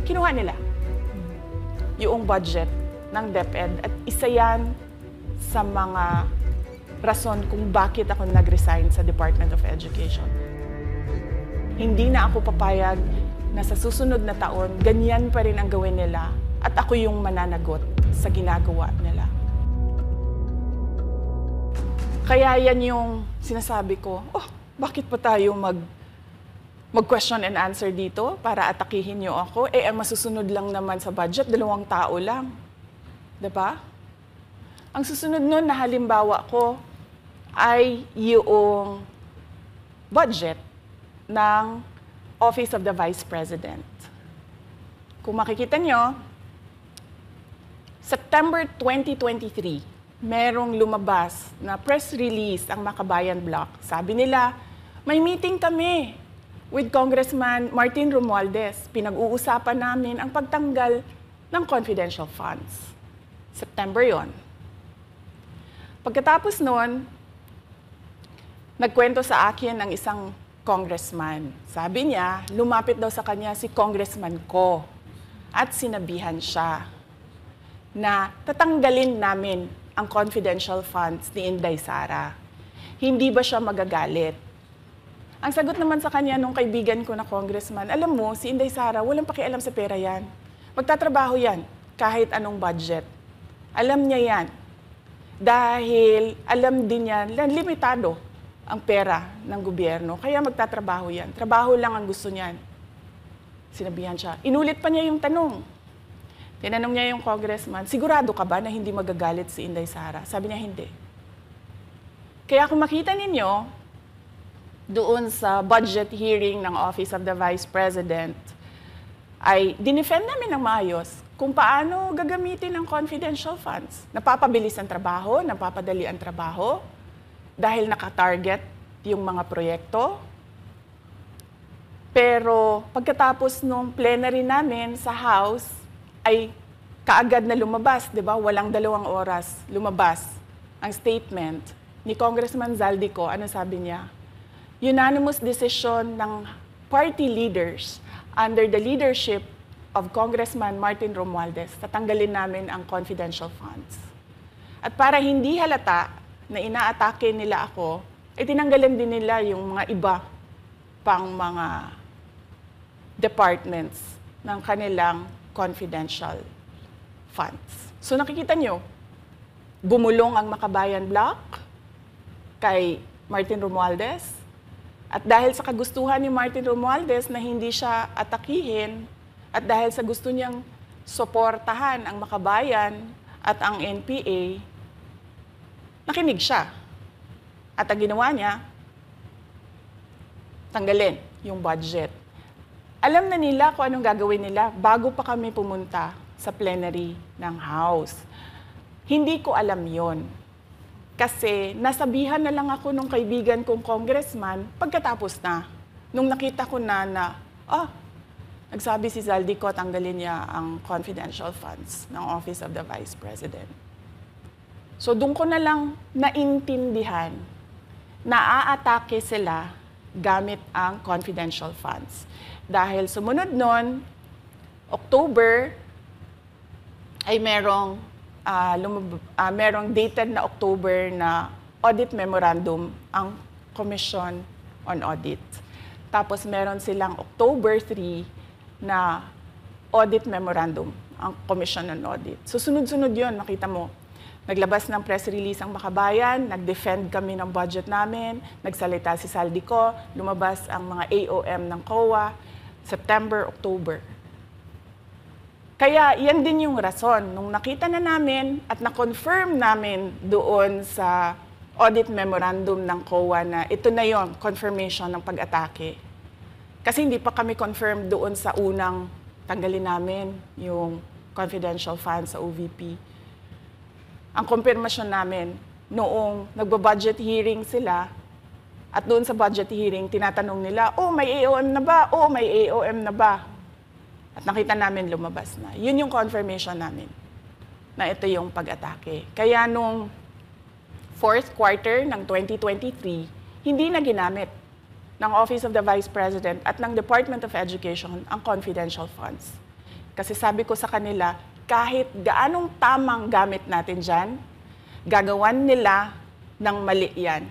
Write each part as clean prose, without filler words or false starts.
kinuha nila yung budget ng DepEd at isa yan sa mga rason kung bakit ako nag-resign sa Department of Education. Hindi na ako papayag na sa susunod na taon, ganyan pa rin ang gawin nila at ako yung mananagot sa ginagawa nila. Kaya yan yung sinasabi ko, bakit pa tayo mag-question and answer dito para atakihin niyo ako? Ang masusunod lang naman sa budget, 2 tao lang. Diba? Ang susunod nun na halimbawa ko ay yung budget ng Office of the Vice President. Kung makikita nyo, September 2023, merong lumabas na press release ang Makabayan Bloc. Sabi nila, may meeting kami with Congressman Martin Romualdez. Pinag-uusapan namin ang pagtanggal ng confidential funds. September yon. Pagkatapos noon, nagkwento sa akin ang isang congressman. Sabi niya, lumapit daw sa kanya si Congressman Ko at sinabihan siya na tatanggalin namin ang confidential funds ni Inday Sara. Hindi ba siya magagalit? Ang sagot naman sa kanya nung kaibigan ko na congressman, alam mo, si Inday Sara, walang pakialam sa pera yan. Magtatrabaho yan kahit anong budget. Alam niya yan. Dahil alam din niya, limitado ang pera ng gobyerno. Kaya magtatrabaho yan. Trabaho lang ang gusto niyan. Sinabihan siya. Inulit pa niya yung tanong. Tinanong niya yung congressman, sigurado ka ba na hindi magagalit si Inday Sara? Sabi niya, hindi. Kaya kung makita ninyo, doon sa budget hearing ng Office of the Vice President, ay dinefend namin ng maayos kung paano gagamitin ang confidential funds. Napapabilis ang trabaho, napapadali ang trabaho, dahil nakatarget yung mga proyekto. Pero pagkatapos nung plenary namin sa House, ay kaagad na lumabas, di ba? Walang 2 oras lumabas ang statement ni Congressman Zaldico. Ano sabi niya? Unanimous decision ng party leaders under the leadership of Congressman Martin Romualdez, tatanggalin namin ang confidential funds. At para hindi halata na inaatake nila ako, tinanggalan din nila yung mga iba pang mga departments ng kanilang confidential funds. So nakikita nyo, bumulong ang Makabayan Bloc kay Martin Romualdez. At dahil sa kagustuhan ni Martin Romualdez na hindi siya atakihin, at dahil sa gusto niyang suportahan ang Makabayan at ang NPA, nakinig siya. At ang ginawa niya, tanggalin yung budget. Alam na nila kung anong gagawin nila bago pa kami pumunta sa plenary ng House. Hindi ko alam yon. Kasi nasabihan na lang ako nung kaibigan kong congressman pagkatapos na. Nung nakita ko na nagsabi si Zaldico, tanggalin niya ang confidential funds ng Office of the Vice President. So doon ko na lang naintindihan na aatake sila gamit ang confidential funds. Dahil sumunod nun, October, ay merong dated na October na audit memorandum ang Commission on Audit. Tapos meron silang October 3 na audit memorandum ang Commission on Audit. So sunod-sunod yun, makita mo. Naglabas ng press release ang Makabayan, nag-defend kami ng budget namin, nagsalita si Zaldico, lumabas ang mga AOM ng COA, September, October. Kaya yan din yung rason. Nung nakita na namin at na-confirm namin doon sa audit memorandum ng COA na ito na yon, confirmation ng pag-atake. Kasi hindi pa kami confirmed doon sa unang tanggalin namin yung confidential funds sa OVP. Ang konfirmasyon namin, noong nagba-budget hearing sila, at doon sa budget hearing, tinatanong nila, may AOM na ba? May AOM na ba? At nakita namin lumabas na. Yun yung confirmation namin, na ito yung pag-atake. Kaya nung fourth quarter ng 2023, hindi na ginamit ng Office of the Vice President at ng Department of Education ang confidential funds. Kasi sabi ko sa kanila, kahit gaanong tamang gamit natin dyan, gagawan nila ng mali yan.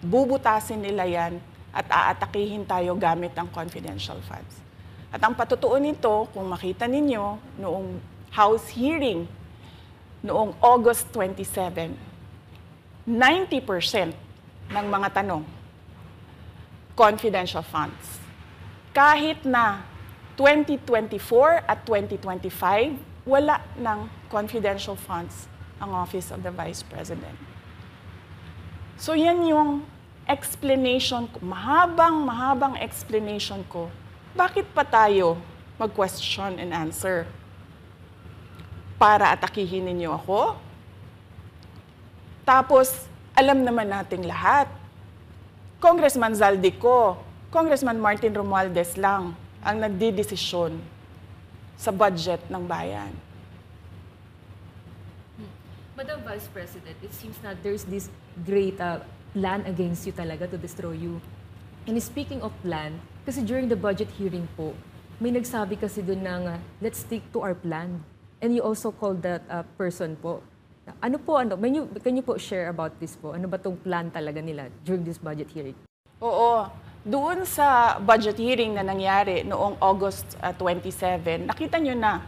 Bubutasin nila yan at aatakihin tayo gamit ang confidential funds. At ang patutuo nito, kung makita ninyo, noong House hearing, noong August 27, 90% ng mga tanong, confidential funds. Kahit na 2024 at 2025, wala ng confidential funds ang Office of the Vice President. So yan yung explanation ko, mahabang explanation ko. Bakit pa tayo mag-question and answer? Para atakihin ninyo ako? Tapos, alam naman nating lahat. Congressman Zaldico, Congressman Martin Romualdez lang ang nagdidesisyon sa budget ng bayan. Madam Vice President, it seems na there's this great plan against you talaga to destroy you. And speaking of plan, kasi during the budget hearing po, may nagsabi kasi doon ng let's stick to our plan. And you also called that person po. Ano po, can you po share about this po? Ano ba tong plan talaga nila during this budget hearing? Oo. Doon sa budget hearing na nangyari noong August 27, nakita nyo na,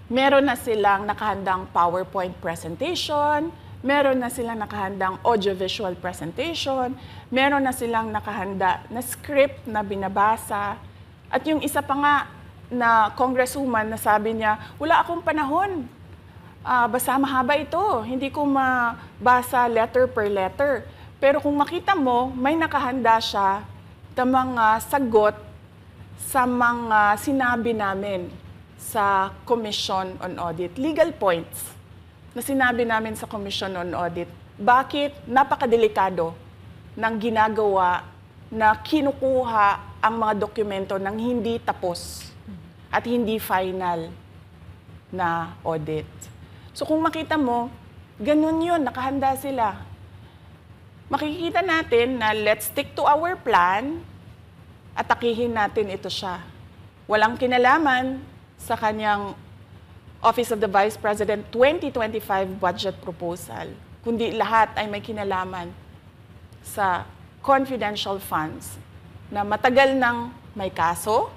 meron na silang nakahandang PowerPoint presentation, meron na silang nakahandang audiovisual presentation, meron na silang nakahanda na script na binabasa, at yung isa pa nga na congresswoman na sabi niya, wala akong panahon, basta mahaba ito, hindi ko mabasa letter per letter. Pero kung makita mo, may nakahanda siya ng mga sagot sa mga sinabi namin sa Commission on Audit. Legal points na sinabi namin sa Commission on Audit. Bakit napakadelikado ng ginagawa na kinukuha ang mga dokumento ng hindi tapos at hindi final na audit. So kung makita mo, ganun yun, nakahanda sila. Makikita natin na let's stick to our plan, atakihin natin ito siya. Walang kinalaman sa kanyang Office of the Vice President 2025 budget proposal, kundi lahat ay may kinalaman sa confidential funds na matagal nang may kaso,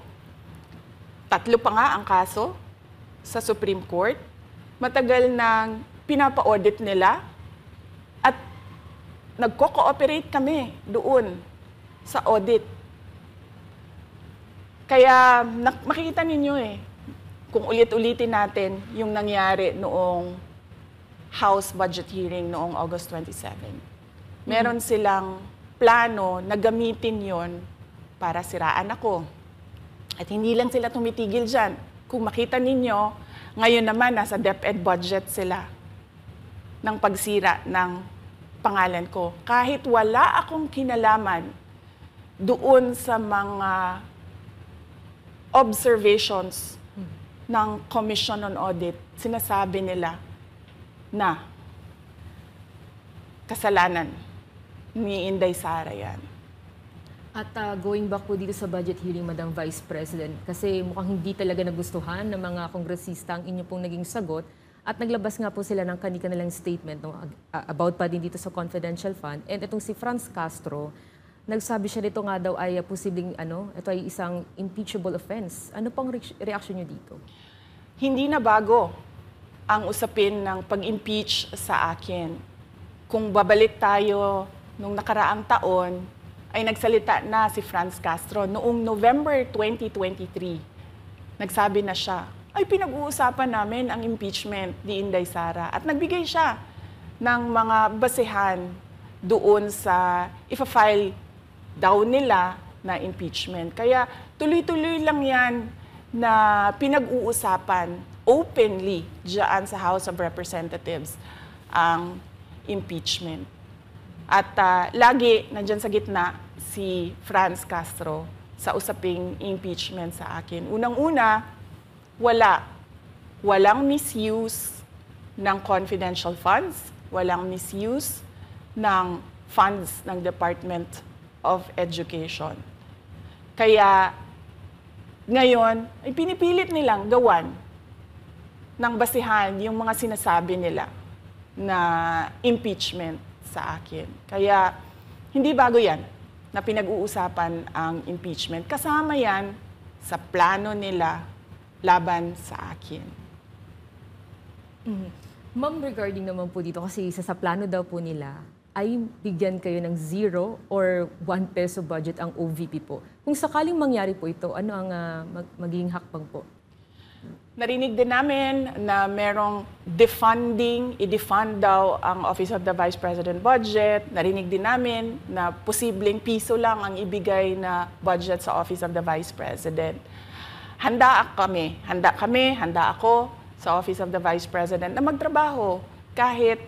3 pa nga ang kaso sa Supreme Court, matagal nang pinapa-audit nila, at nagko-cooperate kami doon sa audit. Kaya makikita ninyo kung ulit-ulitin natin yung nangyari noong House budget hearing noong August 27. Meron silang plano na gamitin yon para siraan ako. At hindi lang sila tumitigil dyan. Kung makita ninyo, ngayon naman nasa DepEd budget sila ng pagsira ng pangalan ko. Kahit wala akong kinalaman doon sa mga observations ng Commission on Audit, sinasabi nila na kasalanan ni Inday Sara yan. At going back po dito sa budget hearing, Madam Vice President, kasi mukhang hindi talaga nagustuhan ng mga kongresista ang inyo pong naging sagot. At naglabas nga po sila ng kanilang statement about pa din dito sa confidential fund. And itong si Franz Castro, nagsabi siya dito nga daw ay posibleng ito ay isang impeachable offense. Ano pang reaction niyo dito? Hindi na bago ang usapin ng pag-impeach sa akin. Kung babalik tayo nung nakaraang taon, ay nagsalita na si Franz Castro noong November 2023. Nagsabi na siya, ay pinag-uusapan namin ang impeachment ni Inday Sara. At nagbigay siya ng mga basehan doon sa ifa-file daw nila na impeachment. Kaya tuloy-tuloy lang yan na pinag-uusapan openly diyan sa House of Representatives ang impeachment. At lagi nandyan sa gitna si Franz Castro sa usaping impeachment sa akin. Unang-una, walang misuse ng confidential funds, walang misuse ng funds ng Department of Education. Kaya ngayon, ay pinipilit nilang gawan ng basihan yung mga sinasabi nila na impeachment sa akin. Kaya hindi bago yan na pinag-uusapan ang impeachment. Kasama yan sa plano nila laban sa akin. Ma'am, regarding naman po dito, kasi sa plano daw po nila, ay bigyan kayo ng 0 or 1 peso budget ang OVP po. Kung sakaling mangyari po ito, ano ang magiging hakbang po? Narinig din namin na merong defunding, i-defund daw ang Office of the Vice President budget. Narinig din namin na posibleng piso lang ang ibigay na budget sa Office of the Vice President. Handa ako sa Office of the Vice President na magtrabaho kahit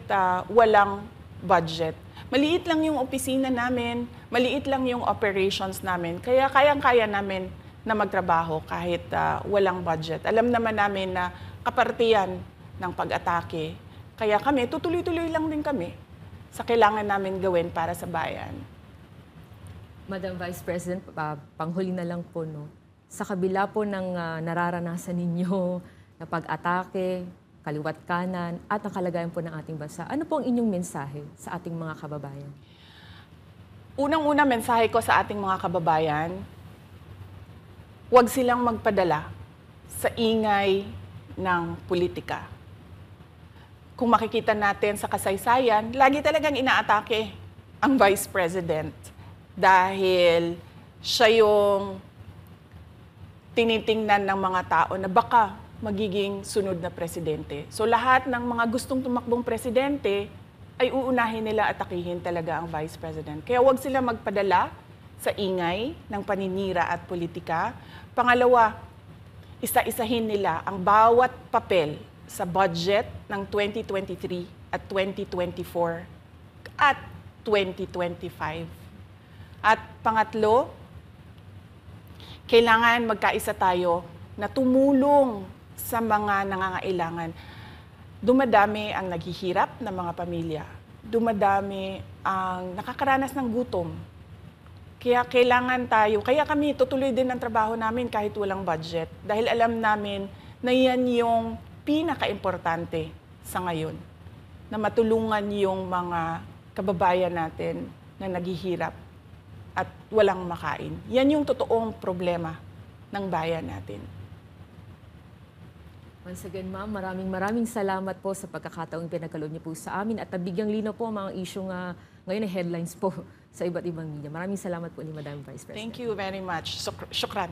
walang budget. Maliit lang yung opisina namin, maliit lang yung operations namin, kaya kayang-kaya namin na magtrabaho kahit walang budget. Alam naman namin na kapartiyan ng pag-atake. Kaya kami, tutuloy-tuloy lang din kami sa kailangan namin gawin para sa bayan. Madam Vice President, panghuli na lang po, no? Sa kabila po ng nararanasan ninyo na pag-atake, kaliwat kanan, at ang kalagayan po ng ating bansa, ano po ang inyong mensahe sa ating mga kababayan? Unang-una mensahe ko sa ating mga kababayan, huwag silang magpadala sa ingay ng politika. Kung makikita natin sa kasaysayan, lagi talagang inaatake ang Vice President dahil siya yung tinitingnan ng mga tao na baka magiging sunod na presidente. So lahat ng mga gustong tumakbong presidente ay uunahin nila atakihin talaga ang Vice President. Kaya huwag sila magpadala sa ingay ng paninira at politika. Pangalawa, isa-isahin nila ang bawat papel sa budget ng 2023 at 2024 at 2025. At pangatlo, kailangan magkaisa tayo na tumulong sa mga nangangailangan. Dumadami ang naghihirap na mga pamilya. Dumadami ang nakakaranas ng gutom. Kaya kailangan tayo, kaya kami tutuloy din ang trabaho namin kahit walang budget. Dahil alam namin na yan yung pinaka-importante sa ngayon. Na matulungan yung mga kababayan natin na naghihirap at walang makain. Yan yung totoong problema ng bayan natin. Once again, ma'am, maraming salamat po sa pagkakataong pinagkaloob niyo po sa amin at nabigyang linaw po ang mga isyong ngayon ay headlines po sa iba't ibang media. Maraming salamat po ni Madam Vice President. Thank you very much. Shukran.